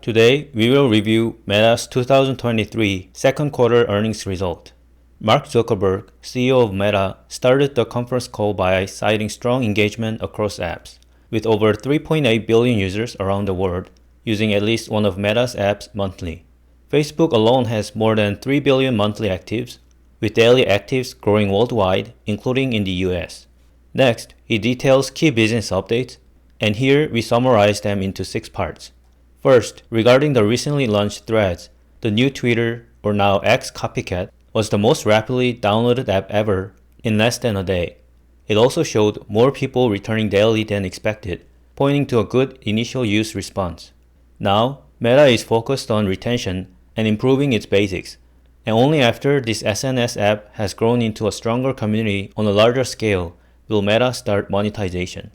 Today, we will review Meta's 2023 second quarter earnings result. Mark Zuckerberg, CEO of Meta, started the conference call by citing strong engagement across apps. With over 3.8 billion users around the world using at least one of Meta's apps monthly. Facebook alone has more than 3 billion monthly actives, with daily actives growing worldwide, including in the US. Next, he details key business updates, and here we summarize them into 6 parts. First, regarding the recently launched Threads, the new Twitter, or now X copycat, was the most rapidly downloaded app ever in less than a day. It also showed more people returning daily than expected, pointing to a good initial use response. Now, Meta is focused on retention and improving its basics, and only after this SNS app has grown into a stronger community on a larger scale will Meta start monetization.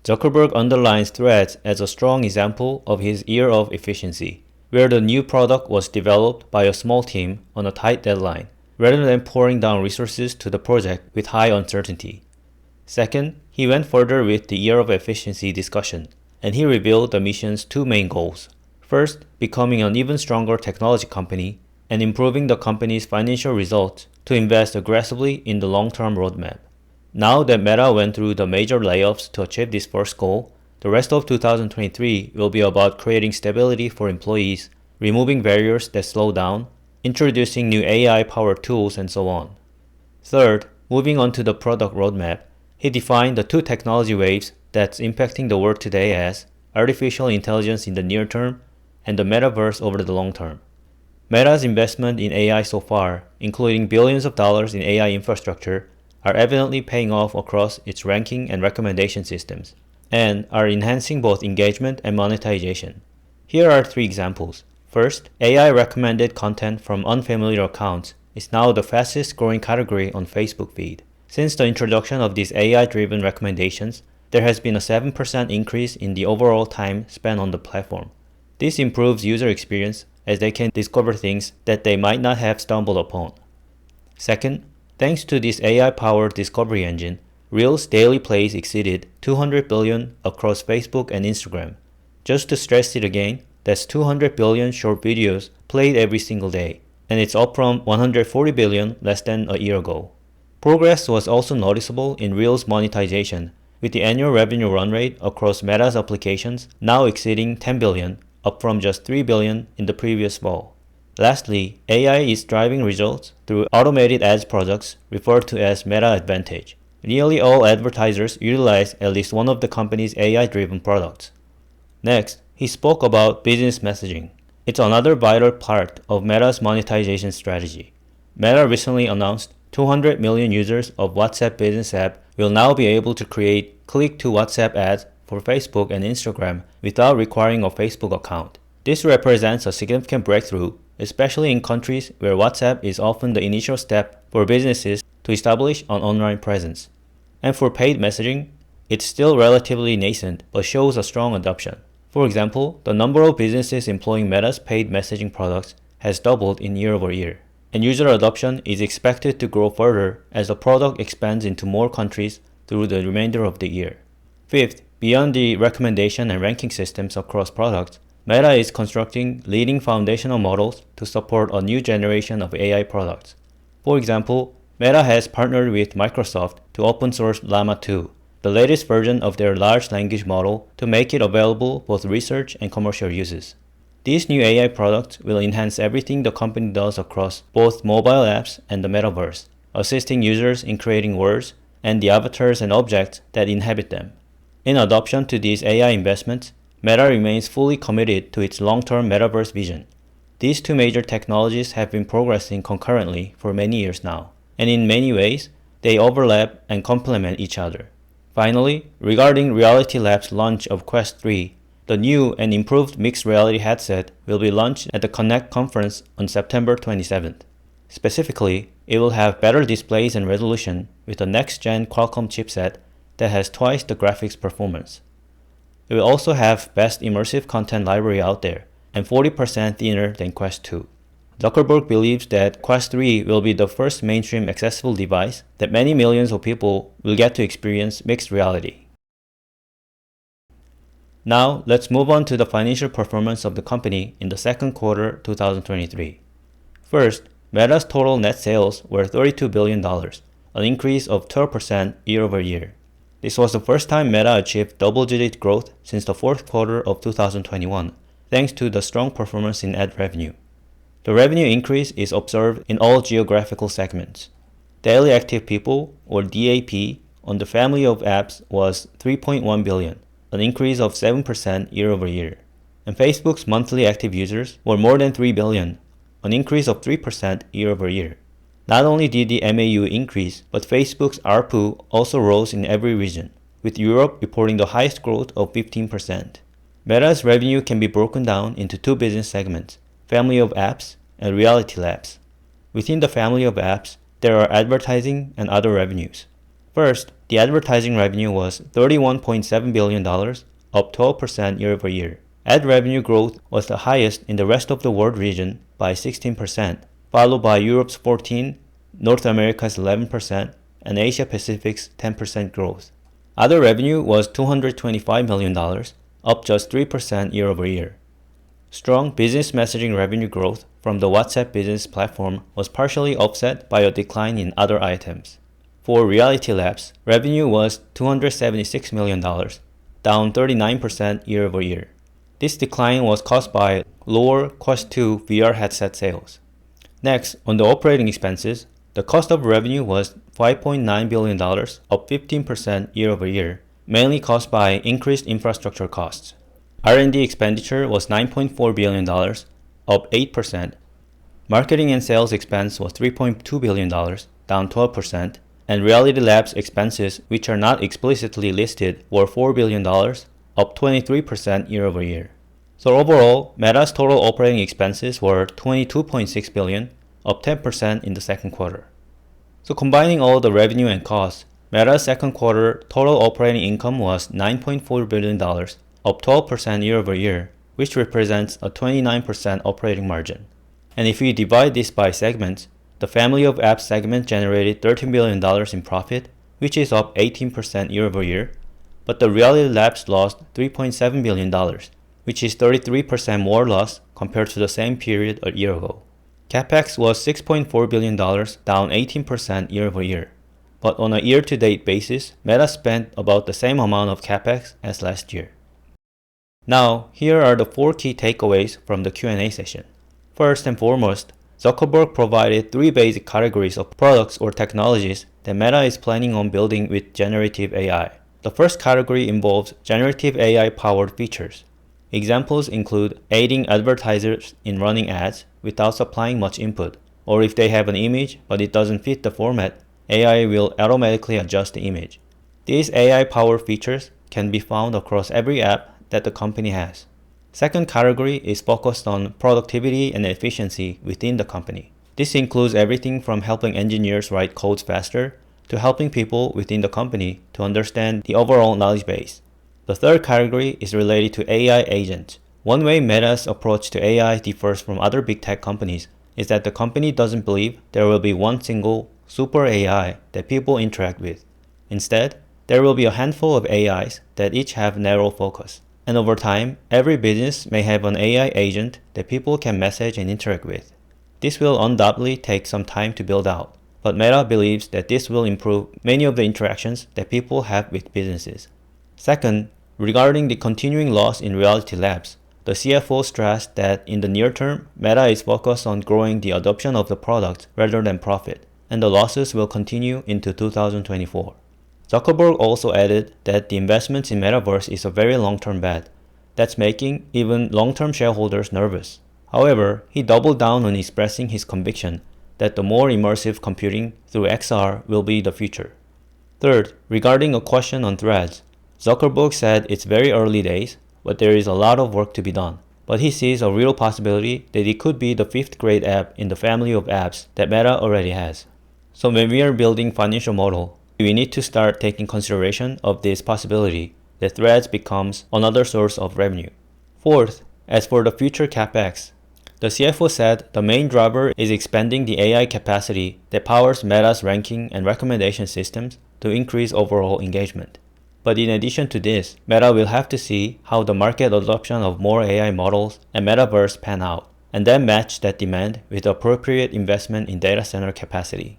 Zuckerberg underlines Threads as a strong example of his year of efficiency, where the new product was developed by a small team on a tight deadline, rather than pouring down resources to the project with high uncertainty. Second, he went further with the year of efficiency discussion, and he revealed the mission's 2 main goals. First, becoming an even stronger technology company, and improving the company's financial results to invest aggressively in the long-term roadmap. Now that Meta went through the major layoffs to achieve this first goal, the rest of 2023 will be about creating stability for employees, removing barriers that slow down, introducing new AI-powered tools, and so on. Third, moving on to the product roadmap, he defined the 2 technology waves that's impacting the world today as artificial intelligence in the near term and the metaverse over the long term. Meta's investment in AI so far, including billions of dollars in AI infrastructure, are evidently paying off across its ranking and recommendation systems, and are enhancing both engagement and monetization. Here are 3 examples. First, AI recommended content from unfamiliar accounts is now the fastest growing category on Facebook feed. Since the introduction of these AI-driven recommendations, there has been a 7% increase in the overall time spent on the platform. This improves user experience as they can discover things that they might not have stumbled upon. Second, thanks to this AI-powered discovery engine, Reels daily plays exceeded 200 billion across Facebook and Instagram. Just to stress it again, that's 200 billion short videos played every single day, and it's up from 140 billion less than a year ago. Progress was also noticeable in Reels monetization, with the annual revenue run rate across Meta's applications now exceeding 10 billion, up from just 3 billion in the previous fall. Lastly, AI is driving results through automated ads products referred to as Meta Advantage. Nearly all advertisers utilize at least one of the company's AI-driven products. Next, he spoke about business messaging. It's another vital part of Meta's monetization strategy. Meta recently announced 200 million users of WhatsApp business app will now be able to create click-to-WhatsApp ads for Facebook and Instagram without requiring a Facebook account. This represents a significant breakthrough, especially in countries where WhatsApp is often the initial step for businesses to establish an online presence. And for paid messaging, it's still relatively nascent but shows a strong adoption. For example, the number of businesses employing Meta's paid messaging products has doubled in year-over-year, and user adoption is expected to grow further as the product expands into more countries through the remainder of the year. Fifth, beyond the recommendation and ranking systems across products, Meta is constructing leading foundational models to support a new generation of AI products. For example, Meta has partnered with Microsoft to open source Llama 2, the latest version of their large language model, to make it available both research and commercial uses. These new AI products will enhance everything the company does across both mobile apps and the metaverse, assisting users in creating words and the avatars and objects that inhabit them. In adoption to these AI investments, Meta remains fully committed to its long-term metaverse vision. These 2 major technologies have been progressing concurrently for many years now, and in many ways, they overlap and complement each other. Finally, regarding Reality Labs' launch of Quest 3, the new and improved mixed reality headset will be launched at the Connect conference on September 27th. Specifically, it will have better displays and resolution with a next-gen Qualcomm chipset that has twice the graphics performance. It will also have best immersive content library out there, and 40% thinner than Quest 2. Zuckerberg believes that Quest 3 will be the first mainstream accessible device that many millions of people will get to experience mixed reality. Now, let's move on to the financial performance of the company in the second quarter 2023. First, Meta's total net sales were $32 billion, an increase of 12% year-over-year. This was the first time Meta achieved double-digit growth since the fourth quarter of 2021, thanks to the strong performance in ad revenue. The revenue increase is observed in all geographical segments. Daily active people, or DAP, on the family of apps was 3.1 billion, an increase of 7% year-over-year. And Facebook's monthly active users were more than 3 billion, an increase of 3% year-over-year. Not only did the MAU increase, but Facebook's ARPU also rose in every region, with Europe reporting the highest growth of 15%. Meta's revenue can be broken down into two business segments, Family of Apps and Reality Labs. Within the Family of Apps, there are advertising and other revenues. First, the advertising revenue was $31.7 billion, up 12% year-over-year. Ad revenue growth was the highest in the rest of the world region by 16%, followed by Europe's 14%, North America's 11%, and Asia Pacific's 10% growth. Other revenue was $225 million, up just 3% year-over-year. Strong business messaging revenue growth from the WhatsApp business platform was partially offset by a decline in other items. For Reality Labs, revenue was $276 million, down 39% year-over-year. This decline was caused by lower Quest 2 VR headset sales. Next, on the operating expenses, the cost of revenue was $5.9 billion, up 15% year-over-year, mainly caused by increased infrastructure costs. R&D expenditure was $9.4 billion, up 8%. Marketing and sales expense was $3.2 billion, down 12%, and Reality Labs expenses, which are not explicitly listed, were $4 billion, up 23% year-over-year. So overall, Meta's total operating expenses were $22.6 billion, up 10% in the second quarter. So combining all the revenue and costs, Meta's second quarter total operating income was $9.4 billion, up 12% year-over-year, which represents a 29% operating margin. And if we divide this by segments, the Family of Apps segment generated $13 billion in profit, which is up 18% year-over-year, but the Reality Labs lost $3.7 billion, which is 33% more loss compared to the same period a year ago. CapEx was $6.4 billion, down 18% year-over-year. But on a year-to-date basis, Meta spent about the same amount of CapEx as last year. Now, here are the 4 key takeaways from the Q&A session. First and foremost, Zuckerberg provided 3 basic categories of products or technologies that Meta is planning on building with generative AI. The first category involves generative AI-powered features. Examples include aiding advertisers in running ads without supplying much input, or if they have an image but it doesn't fit the format, AI will automatically adjust the image. These AI-powered features can be found across every app that the company has. Second category is focused on productivity and efficiency within the company. This includes everything from helping engineers write codes faster to helping people within the company to understand the overall knowledge base. The third category is related to AI agents. One way Meta's approach to AI differs from other big tech companies is that the company doesn't believe there will be one single super AI that people interact with. Instead, there will be a handful of AIs that each have narrow focus. And over time, every business may have an AI agent that people can message and interact with. This will undoubtedly take some time to build out, but Meta believes that this will improve many of the interactions that people have with businesses. Second, regarding the continuing loss in Reality Labs, the CFO stressed that in the near term, Meta is focused on growing the adoption of the product rather than profit, and the losses will continue into 2024. Zuckerberg also added that the investments in Metaverse is a very long-term bet that's making even long-term shareholders nervous. However, he doubled down on expressing his conviction that the more immersive computing through XR will be the future. Third, regarding a question on Threads, Zuckerberg said it's very early days, but there is a lot of work to be done. But he sees a real possibility that it could be the 5th grade app in the family of apps that Meta already has. So when we are building financial model, we need to start taking consideration of this possibility that Threads becomes another source of revenue. Fourth, as for the future CapEx, the CFO said the main driver is expanding the AI capacity that powers Meta's ranking and recommendation systems to increase overall engagement. But in addition to this, Meta will have to see how the market adoption of more AI models and Metaverse pan out, and then match that demand with appropriate investment in data center capacity.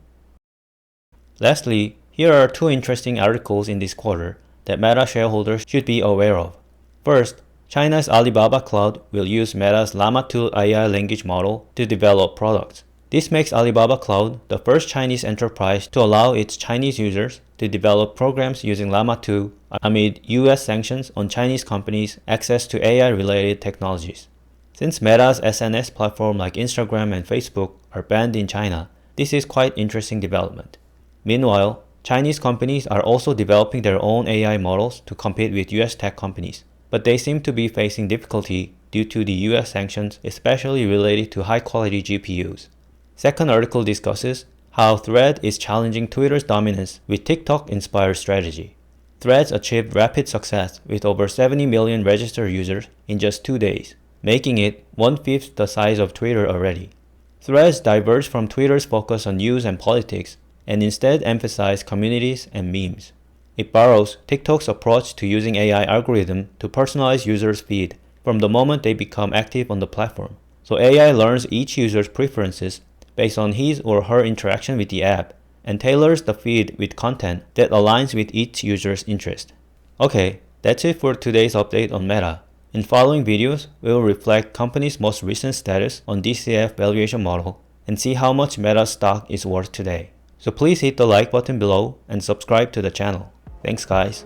Lastly, here are two interesting articles in this quarter that Meta shareholders should be aware of. First, China's Alibaba Cloud will use Meta's Llama 2 AI language model to develop products. This makes Alibaba Cloud the first Chinese enterprise to allow its Chinese users to develop programs using Llama 2 amid US sanctions on Chinese companies' access to AI-related technologies. Since Meta's SNS platform like Instagram and Facebook are banned in China, this is quite interesting development. Meanwhile, Chinese companies are also developing their own AI models to compete with US tech companies, but they seem to be facing difficulty due to the US sanctions, especially related to high-quality GPUs. Second article discusses how Thread is challenging Twitter's dominance with TikTok-inspired strategy. Threads achieved rapid success with over 70 million registered users in just 2 days, making it 1/5 the size of Twitter already. Threads diverged from Twitter's focus on news and politics and instead emphasized communities and memes. It borrows TikTok's approach to using AI algorithm to personalize users' feed from the moment they become active on the platform. So AI learns each user's preferences based on his or her interaction with the app and tailors the feed with content that aligns with each user's interest. Okay, that's it for today's update on Meta. In following videos, we will reflect company's most recent status on DCF valuation model and see how much Meta stock is worth today. So please hit the like button below and subscribe to the channel. Thanks guys.